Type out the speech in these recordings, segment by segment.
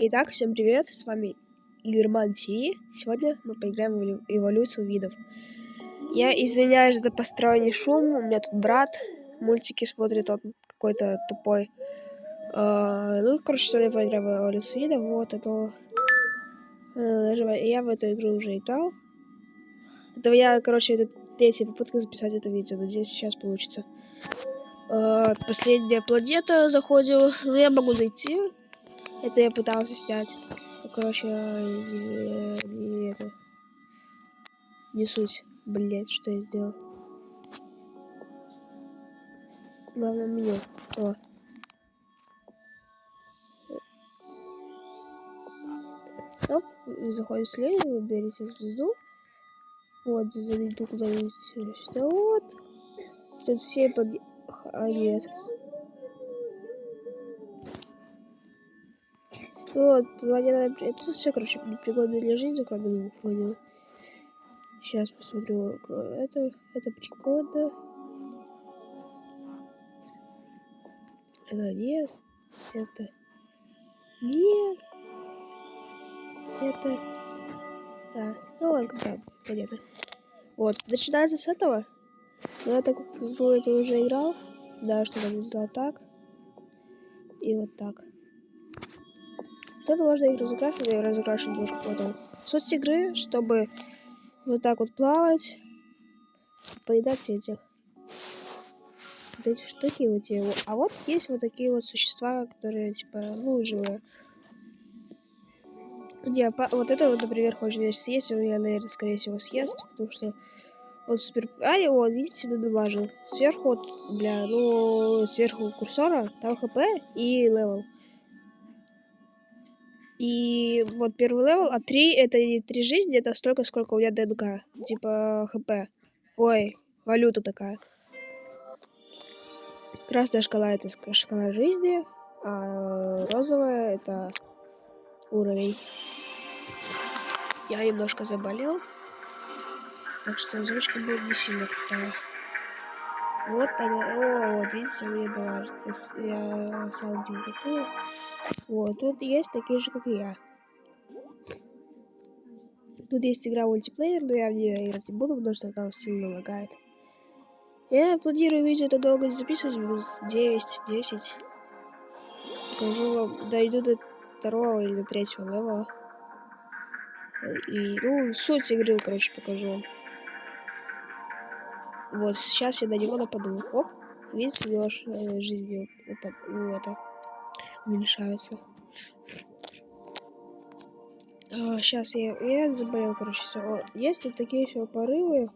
Итак, всем привет, с вами Игроман Ти. Сегодня мы поиграем в эволюцию видов. Я извиняюсь за посторонний шум, у меня тут брат мультики смотрит, он какой-то тупой. Сегодня поиграем в эволюцию видов, вот это... Я в эту игру уже играл. Это третья попытка записать это видео, надеюсь, сейчас получится. Последняя планета заходила, но я могу зайти. Это я пытался снять. Не суть. Блять, что я сделал. Главное меню. Стоп. Заходим слева, выберите звезду. Вот, зайду куда-нибудь сюда. Вот. Тут все под... нет. Вот, планета... Тут все, непригодно для жизни, кроме двух вроде. Сейчас посмотрю. Это прикольно. Это нет. Это... Нет. Это... Да. Ну ладно, да, понятно. Вот, начинается с этого. Но я так как это уже играл. Да, что я сделал так. И вот так. Вот это можно их разукрашивать, я разукрашу немножко потом. Суть игры, чтобы вот так вот плавать, поедать этих. Вот эти штуки, вот эти. А вот есть вот такие вот существа, которые, типа, живые. Вот это вот, например, хочет съесть, у меня, наверное, скорее всего, съест, потому что он супер... вот, видите, надамажил. Сверху, сверху курсора, там хп и левел. И вот первый левел, а 3 это не 3 жизни, это столько, сколько у меня ДНК. Типа хп. Ой, валюта такая. Красная шкала это шкала жизни, а розовая это уровень. Я немножко заболел, так что озвучка будет не сильно крутая. Вот она, вот видите, мне даже я сам не готовлю. Вот, тут есть такие же, как и я. Тут есть игра мультиплеер, но я в нее играть не буду, потому что там сильно лагает. Я планирую видео это долго не записывать, минут 9-10. Покажу вам, дойду до 2 или до 3 левела. И, суть игры, покажу вам. Вот, сейчас я на него нападу. Оп, видите, у него жизни уменьшаются. Сейчас я заболел, все. Есть тут такие еще порывы.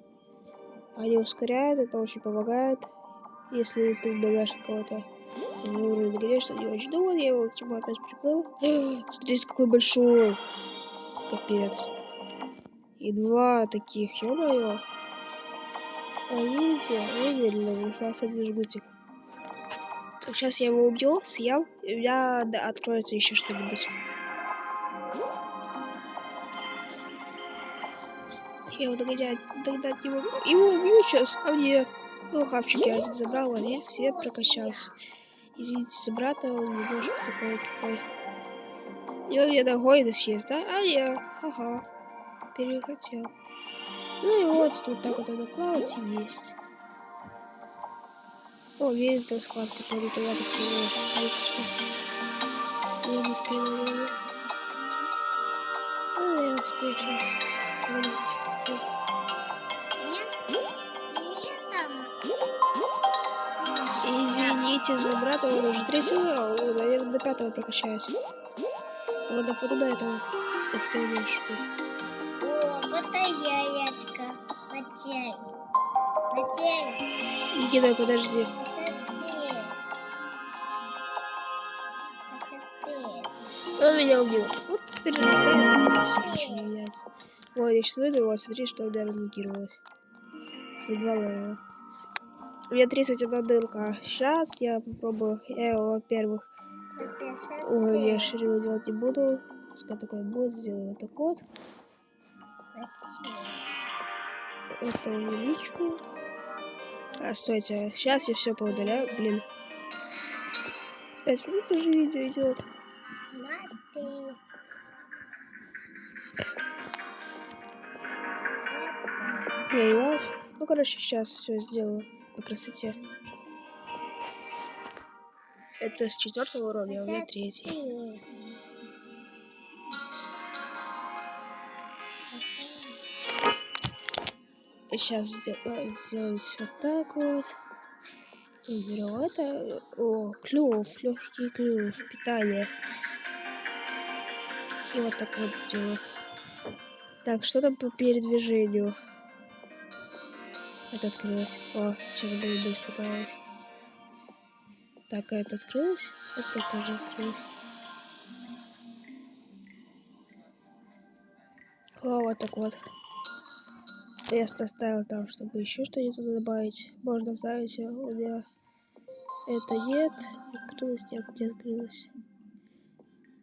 Они ускоряют, это очень помогает. Если ты убегаешь от кого-то. Я уровень догоняю, что не очень. Ну вот, я его к чему опять приплыл. Смотрите, какой большой. Капец. И 2 таких, ё-моё. Видите, медленно, ушла один жгутик. Сейчас я его убью, съем, и у меня откроется еще что-нибудь. Я его догонять не могу. Его убью сейчас, а мне... хавчик я один забрал, а весь свет прокачался. Извините за брата, он немножко такой тупой. И он меня ногой съест, да? А я, ха-ха, перехотел. Ну и вот, тут так вот надо плавать и есть. Весь до схватки, который туда подтянулся, если что. Я не успею, наверное. Я успею сейчас. Извините за брата, он уже 3-й левел, наверное, до 5-го прокачаюсь. Вот нападу до этого. Ух ты, умеешь. Вот яичко. Потерь. Никита, подожди. Он меня убил. Вот перерождается, и все ничего не меняется. Вот, я сейчас выйду, вот, смотри, что у меня разблокировалось. За 2 левела. У меня 31 ДНК. Сейчас я попробую. Я его, во-первых, я ширину делать не буду. Пускай такой будет, сделаю вот так вот. Это увеличу. Стойте, сейчас я все поудаляю. Блин. 5 минут уже видео идет. ты. Появилась. Ну, короче, сейчас все сделаю по красоте. Это с 4-го уровня, а у меня 3-й. Сейчас сделать вот так вот. Тут берем это. О, клюв, легкий клюв, питание. И вот так вот сделаю. Так, что там по передвижению? Это открылось. О, сейчас будет быстро плавать. Так, это открылось. Это тоже открылось. О, вот так вот. Место оставил там, чтобы еще что-нибудь туда добавить. Можно ставить. У меня это нет. Открылось, нет, не открылось.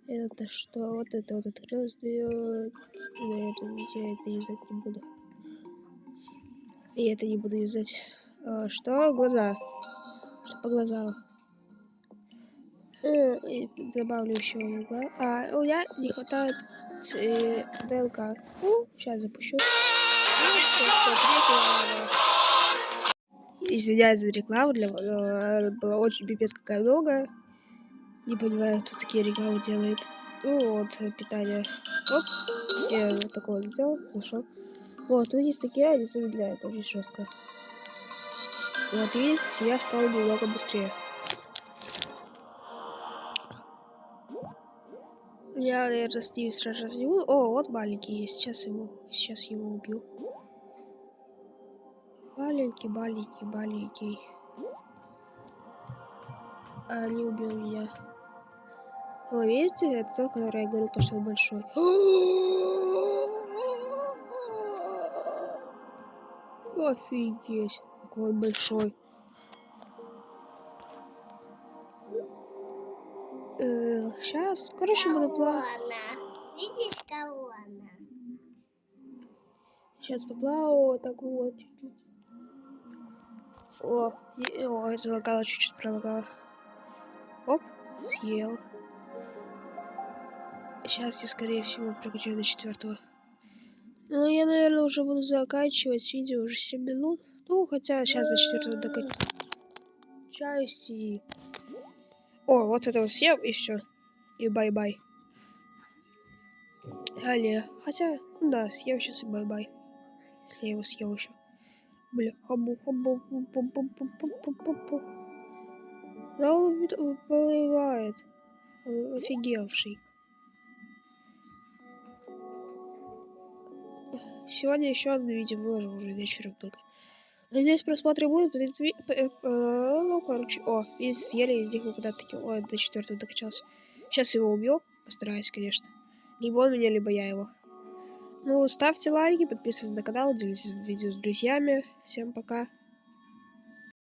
Это что? Вот это вот открылось. Наверное, я это юзать не буду. И это не буду юзать. Что? Глаза. Что по глазам? И добавлю еще глаз. У меня не хватает ДЛК. Ну, сейчас запущу. Извиняюсь за рекламу, была очень пипец какая много. Не понимаю, кто такие рекламы делает. Ну вот, питание. Оп, я вот такое вот сделал, зашел. Вот, тут есть такие, они замедляют очень жестко. Вот, видите, я стал немного быстрее. Я, наверное, с ними сражаться не буду. О, вот маленький есть, сейчас его убью. Маленький. Не убил меня. Вы видите, это тот, который я говорю, то, что он большой. Офигеть, какой он большой. Сейчас, короче, буду плавать. Видишь колонна? Сейчас поплаваю, так вот, чуть-чуть. О, залагало, чуть-чуть пролагало. Оп, съел. Сейчас я, скорее всего, прокачаю до 4-го. Ну, я, наверное, уже буду заканчивать видео, уже 7 минут. Ну, хотя сейчас до 4-го докачаюсь. О, вот это вот съем, и все. И бай-бай. Хотя, да, съем сейчас и бай-бай. Если я его съел еще. Бля, хабу. Да он выплывает. Офигевший. Сегодня еще одно видео выложу уже вечером только. Надеюсь, просмотры будут. Ну, короче. О, видите, съели, из них выпадают такие. О, до 4-го докачался. Сейчас его убью. Постараюсь, конечно. Либо он меня, либо я его. Ну, ставьте лайки, подписывайтесь на канал, делитесь видео с друзьями. Всем пока.